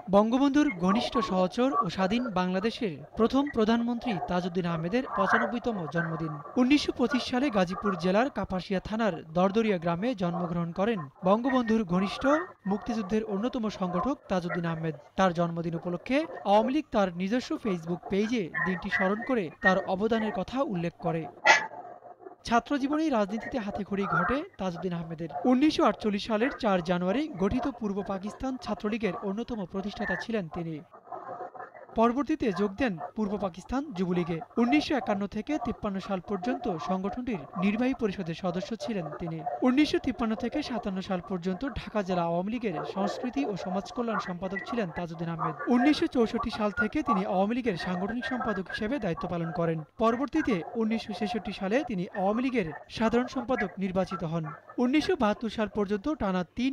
বঙ্গবন্ধুর ঘনিষ্ঠ সহচর ও স্বাধীন বাংলাদেশের প্রথম প্রধানমন্ত্রী তাজউদ্দিন আহমেদের ৯৫তম জন্মদিন। ১৯২৫ সালে গাজীপুর জেলার কাপাসিয়া থানার দরদরিয়া গ্রামে জন্মগ্রহণ করেন বঙ্গবন্ধুর ঘনিষ্ঠ মুক্তিযুদ্ধের অন্যতম সংগঠক তাজউদ্দিন আহমেদ। তার জন্মদিন উপলক্ষে আওয়ামী লীগ তার নিজস্ব ফেসবুক পেজে দিনটি স্মরণ করে তার অবদানের কথা উল্লেখ করে। ছাত্রজীবনেই রাজনীতিতে হাতেখড়ি ঘটে তাজউদ্দিন আহমেদের। ১৯৪৮ সালের ৪ জানুয়ারি গঠিত পূর্ব পাকিস্তান ছাত্রলীগের অন্যতম প্রতিষ্ঠাতা ছিলেন তিনি। পরবর্তীতে যোগ দেন পূর্ব পাকিস্তান যুবলীগে। ১৯৫১ থেকে ৫৩ সাল পর্যন্ত সংগঠনটির নির্বাহী পরিষদের সদস্য ছিলেন তিনি। ১৯৫৩ থেকে ৫৭ সাল পর্যন্ত ঢাকা জেলা আওয়ামী লীগের সংস্কৃতি ও সমাজ কল্যাণ সম্পাদক ছিলেন তাজউদ্দিন আহমেদ। ১৯৬৪ সাল থেকে তিনি আওয়ামী লীগের সাংগঠনিক সম্পাদক হিসেবে দায়িত্ব পালন করেন। পরবর্তীতে ১৯৬৬ সালে তিনি আওয়ামী লীগের সাধারণ সম্পাদক নির্বাচিত হন। ১৯৭২ সাল পর্যন্ত টানা ৩